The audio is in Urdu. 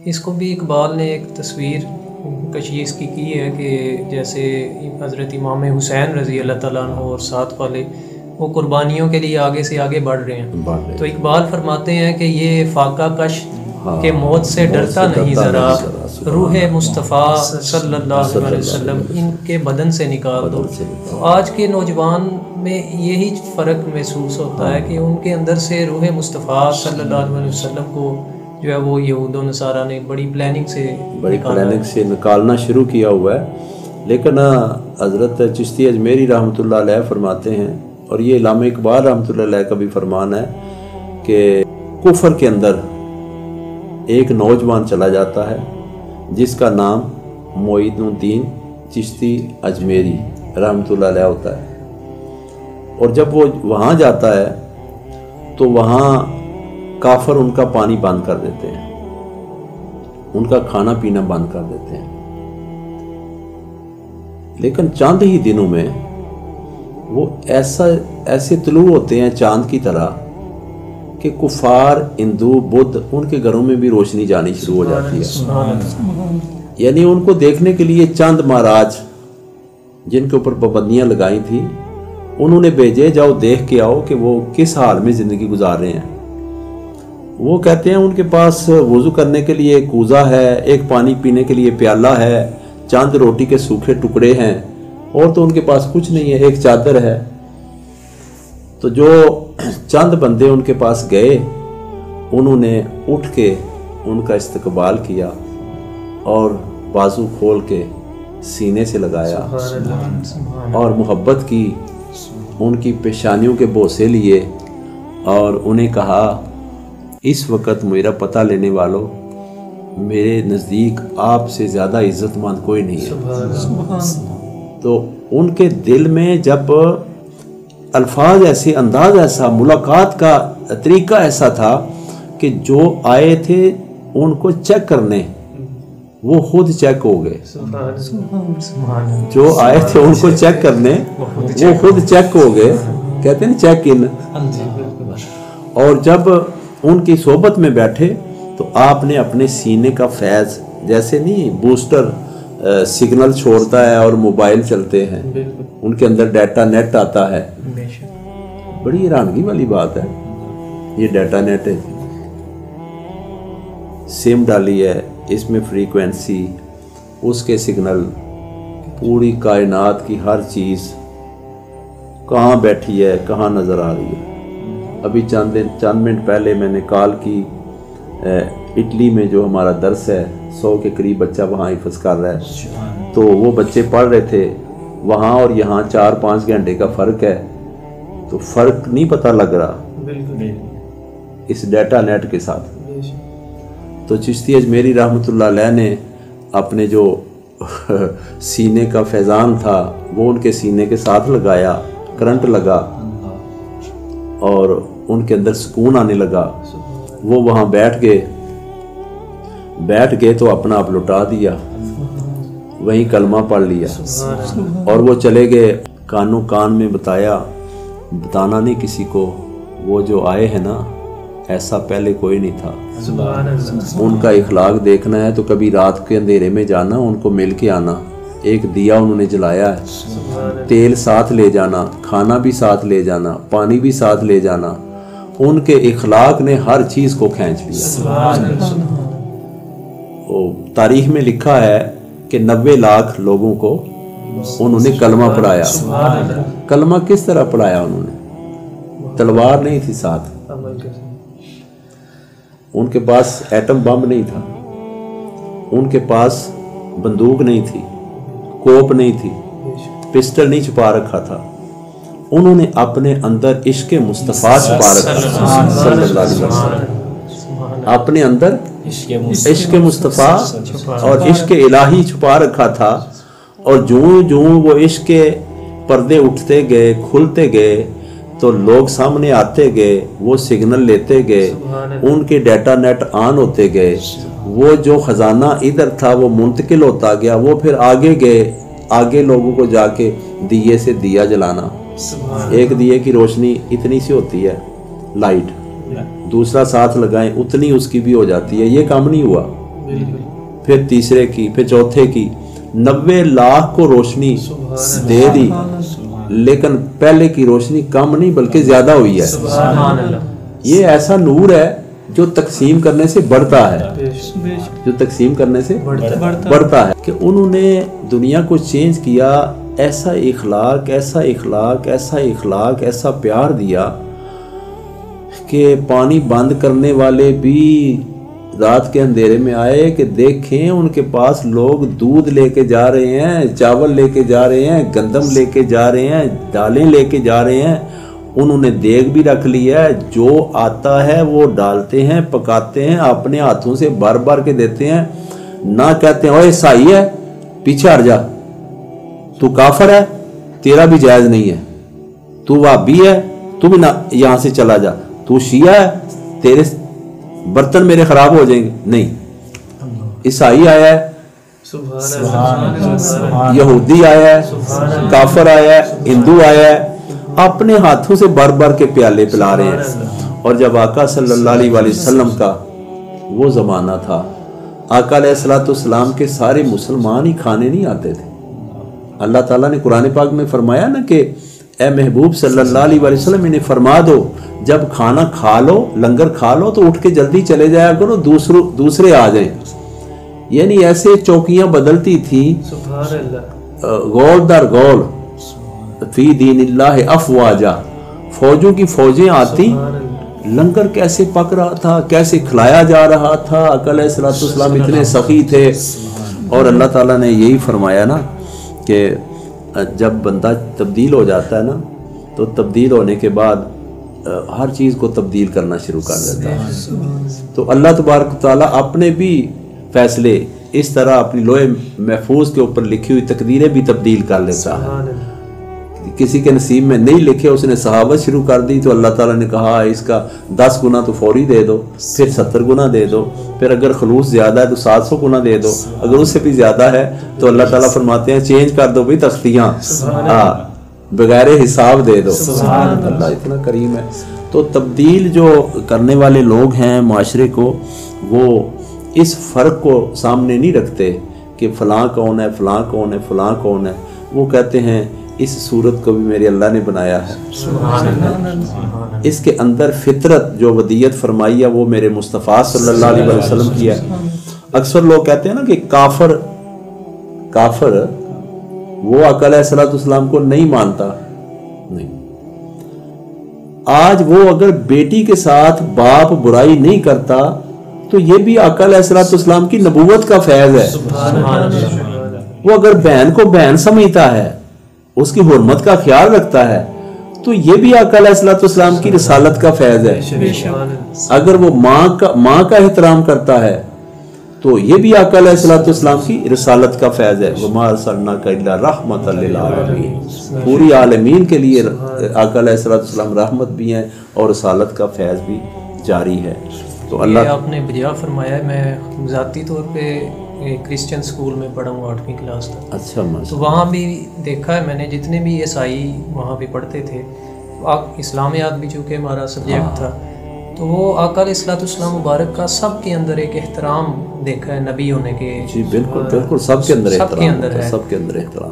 اس کو بھی اقبال نے ایک تصویر کشی اس کی ہے کہ جیسے حضرت امام حسین رضی اللہ تعالیٰ عنہ اور ساتھ والے وہ قربانیوں کے لیے آگے سے آگے بڑھ رہے ہیں، تو اقبال فرماتے ہیں کہ یہ فاقہ کش کہ موت سے ڈرتا نہیں ذرا، روح مصطفیٰ صلی اللہ علیہ وسلم ان کے بدن سے نکال دو۔ تو آج کے نوجوان میں یہی فرق محسوس ہوتا ہے کہ ان کے اندر سے روح مصطفیٰ صلی اللہ علیہ وسلم کو جو ہے وہ یہود و نصارہ نے بڑی پلاننگ سے نکالنا شروع کیا ہوا ہے۔ لیکن حضرت چشتی اجمیری رحمۃ اللہ علیہ فرماتے ہیں، اور یہ علامہ اقبال رحمۃ اللہ علیہ کا بھی فرمان ہے، کہ کفر کے اندر ایک نوجوان چلا جاتا ہے جس کا نام معید الدین چشتی اجمیری رحمۃ اللہ علیہ ہوتا ہے، اور جب وہ وہاں جاتا ہے تو وہاں کافر ان کا پانی بند کر دیتے ہیں، ان کا کھانا پینا بند کر دیتے ہیں۔ لیکن چند ہی دنوں میں وہ ایسے طلوع ہوتے ہیں چاند کی طرح کہ کفار، ہندو، بدھ ان کے گھروں میں بھی روشنی جانی شروع ہو جاتی ہے۔ یعنی ان کو دیکھنے کے لیے چند مہاراج جن کے اوپر پابندیاں لگائی تھیں انہوں نے بھیجے، جاؤ دیکھ کے آؤ کہ وہ کس حال میں زندگی گزار رہے ہیں۔ وہ کہتے ہیں ان کے پاس وضو کرنے کے لیے ایک کوزہ ہے، ایک پانی پینے کے لیے پیالہ ہے، چند روٹی کے سوکھے ٹکڑے ہیں، اور تو ان کے پاس کچھ نہیں ہے، ایک چادر ہے۔ تو جو چند بندے ان کے پاس گئے انہوں نے اٹھ کے ان کا استقبال کیا اور بازو کھول کے سینے سے لگایا اور محبت کی، ان کی پیشانیوں کے بوسے لیے اور انہیں کہا، اس وقت میرا پتہ لینے والوں، میرے نزدیک آپ سے زیادہ عزت مند کوئی نہیں ہے۔ تو ان کے دل میں جب الفاظ ایسے، انداز ایسا، ملاقات کا طریقہ ایسا تھا کہ جو آئے تھے ان کو چیک کرنے وہ خود چیک ہو گئے، جو آئے تھے ان کو چیک کرنے وہ خود چیک ہو گئے، کہتے ہیں چیک ان۔ اور جب ان کی صحبت میں بیٹھے تو آپ نے اپنے سینے کا فیض، جیسے نہیں بوسٹر سگنل چھوڑتا ہے اور موبائل چلتے ہیں، ان کے اندر ڈیٹا نیٹ آتا ہے، بڑی حیرانگی والی بات ہے، یہ ڈیٹا نیٹ ہے، سم ڈالی ہے، اس میں فریکوینسی، اس کے سگنل، پوری کائنات کی ہر چیز کہاں بیٹھی ہے، کہاں نظر آ رہی ہے۔ ابھی چند منٹ پہلے میں نے کال کی، اٹلی میں جو ہمارا درس ہے 100 کے قریب بچہ وہاں حفظ کر رہا ہے، تو وہ بچے پڑھ رہے تھے، وہاں اور یہاں 4-5 گھنٹے کا فرق ہے، تو فرق نہیں پتہ لگ رہا اس ڈیٹا نیٹ کے ساتھ۔ تو چشتی اجمیری رحمۃ اللہ علیہ نے اپنے جو سینے کا فیضان تھا وہ ان کے سینے کے ساتھ لگایا، کرنٹ لگا اور ان کے اندر سکون آنے لگا۔ وہ وہاں بیٹھ گئے تو اپنا آپ لٹا دیا، وہیں کلمہ پڑھ لیا اور وہ چلے گئے، کانوں کان میں بتانا نہیں کسی کو، وہ جو آئے ہیں نا ایسا پہلے کوئی نہیں تھا۔ ان کا اخلاق دیکھنا ہے تو کبھی رات کے اندھیرے میں جانا، ان کو مل کے آنا، ایک دیا انہوں نے جلایا ہے، تیل ساتھ لے جانا، کھانا بھی ساتھ لے جانا، پانی بھی ساتھ لے جانا، ان کے اخلاق نے ہر چیز کو کھینچ لیا۔ تاریخ میں لکھا ہے کہ 90 لاکھ لوگوں کو انہوں نے کلمہ پڑھایا۔ کلمہ کس طرح پڑھایا انہوں نے؟ تلوار نہیں تھی ساتھ، ان کے پاس ایٹم بم نہیں تھا، ان کے پاس بندوق نہیں تھی، کوپ نہیں تھی، پسٹل نہیں چھپا رکھا تھا، انہوں نے اپنے اندر عشق مصطفیٰ چھپا رکھا تھا صلی اللہ علیہ وسلم، اپنے اندر عشق مصطفیٰ اور عشق الہی چھپا رکھا تھا، اور جوں وہ عشق کے پردے اٹھتے گئے، کھلتے گئے تو لوگ سامنے آتے گئے، وہ سگنل لیتے گئے، ان کے ڈیٹا نیٹ آن ہوتے گئے، وہ جو خزانہ ادھر تھا وہ منتقل ہوتا گیا، وہ پھر آگے گئے، آگے لوگوں کو جا کے دیے سے دیا جلانا، ایک دیے کی روشنی اتنی سی ہوتی ہے لائٹ، دوسرا ساتھ لگائیں اتنی اس کی بھی ہو جاتی ہے، یہ کام نہیں ہوا، پھر تیسرے کی، پھر چوتھے کی، 90 لاکھ کو روشنی دے دی، لیکن پہلے کی روشنی کم نہیں بلکہ زیادہ ہوئی ہے۔ یہ ایسا نور ہے جو تقسیم کرنے سے بڑھتا ہے، جو تقسیم کرنے سے بڑھتا ہے، کہ انہوں نے دنیا کو چینج کیا، ایسا اخلاق، ایسا اخلاق، ایسا اخلاق، ایسا پیار دیا کہ پانی بند کرنے والے بھی رات کے اندھیرے میں آئے کہ دیکھیں ان کے پاس لوگ دودھ لے کے جا رہے ہیں، چاول لے کے جا رہے ہیں، گندم لے کے جا رہے ہیں، دالیں لے کے جا رہے ہیں، انہوں نے دیگ بھی رکھ لیا ہے، جو آتا ہے وہ ڈالتے ہیں، پکاتے ہیں، اپنے ہاتھوں سے بھر بھر کے دیتے ہیں، نہ کہتے ہیں اوے عیسائی ہے پیچھے ہٹ جا، تو کافر ہے تیرا بھی جائز نہیں ہے، تو وہابی ہے تو بھی نہ یہاں سے چلا جا، تو شیعہ ہے تیرے برتن میرے خراب ہو جائیں گے، نہیں، عیسائی آیا ہے، یہودی آیا ہے، کافر آیا ہے، ہندو آیا ہے، اپنے ہاتھوں سے بھر بھر کے پیالے پلا رہے ہیں۔ اور جب آقا صلی اللہ علیہ وسلم کا وہ زمانہ تھا، آقا علیہ السلام کے سارے مسلمان ہی کھانے نہیں آتے تھے۔ اللہ تعالیٰ نے قرآن پاک میں فرمایا نا کہ اے محبوب صلی اللہ علیہ وسلم انہیں فرما دو جب کھانا کھا لو، لنگر کھا لو تو اٹھ کے جلدی چلے جایا کرو، دوسرے آ جائیں۔ یعنی ایسے چوکیاں بدلتی تھی، غول در غول، فی دین اللہ افواجا، فوجوں کی فوجیں آتی، لنگر کیسے پک رہا تھا، کیسے کھلایا جا رہا تھا، آقا علیہ السلام اتنے سخی تھے۔ اور اللہ تعالیٰ نے یہی فرمایا نا کہ جب بندہ تبدیل ہو جاتا ہے نا تو تبدیل ہونے کے بعد ہر چیز کو تبدیل کرنا شروع کر دیتا ہے۔ تو اللہ تبارک تعالیٰ اپنے بھی فیصلے اس طرح اپنی لوح محفوظ کے اوپر لکھی ہوئی تقدیریں بھی تبدیل کر لیتا ہے۔ کسی کے نصیب میں نہیں لکھے، اس نے صحابت شروع کر دی تو اللہ تعالیٰ نے کہا اس کا 10 گنا تو فوری دے دو، پھر 70 گنا دے دو، پھر اگر خلوص زیادہ ہے تو 700 گنا دے دو، اگر اس سے بھی زیادہ ہے تو اللہ تعالیٰ فرماتے ہیں چینج کر دو بھائی تختیاں، بغیر حساب دے دو۔ اللہ اتنا کریم ہے۔ تو تبدیل جو کرنے والے لوگ ہیں معاشرے کو، وہ اس فرق کو سامنے نہیں رکھتے کہ فلاں کون ہے، فلاں کون ہے، فلاں کون ہے، وہ کہتے ہیں اس صورت کو بھی میرے اللہ نے بنایا ہے، اس کے اندر فطرت جو ودیت فرمائی ہے وہ میرے مصطفیٰ صلی اللہ علیہ وسلم کی ہے۔ اکثر لوگ کہتے ہیں نا کہ کافر وہ آقا علیہ السلام کو نہیں مانتا، نہیں، آج وہ اگر بیٹی کے ساتھ باپ برائی نہیں کرتا تو یہ بھی آقا علیہ السلام کی نبوت کا فیض ہے۔ وہ اگر بہن کو بہن سمجھتا ہے، اس کی حرمت کا خیال رکھتا ہے، تو یہ بھی آقا علیہ السلام کی رسالت کا فیض ہے۔ اگر وہ ماں کا احترام کرتا ہے تو یہ بھی آقا علیہ السلام کی رسالت کا فیض ہے۔ وَمَا أَرْسَلْنَاكَ إِلَّا رَحْمَةً لِلْعَالَمِينَ، پوری عالمین کے لیے آقا علیہ السلام رحمت بھی ہیں اور رسالت کا فیض بھی جاری ہے۔ تو اللہ آپ نے بجا فرمایا ہے، میں ذاتی طور پہ کرسچن سکول میں پڑھا ہوں 8ویں کلاس تک۔ اچھا، تو وہاں بھی دیکھا ہے میں نے، جتنے بھی عیسائی وہاں پہ پڑھتے تھے، اسلامیات بھی چونکہ ہمارا سبجیکٹ تھا، تو وہ آقا علیہ السلام مبارک کا سب کے اندر ایک احترام دیکھا ہے نبی ہونے کے۔ جی بالکل بالکل، سب کے اندر احترام ہے، سب کے اندر احترام۔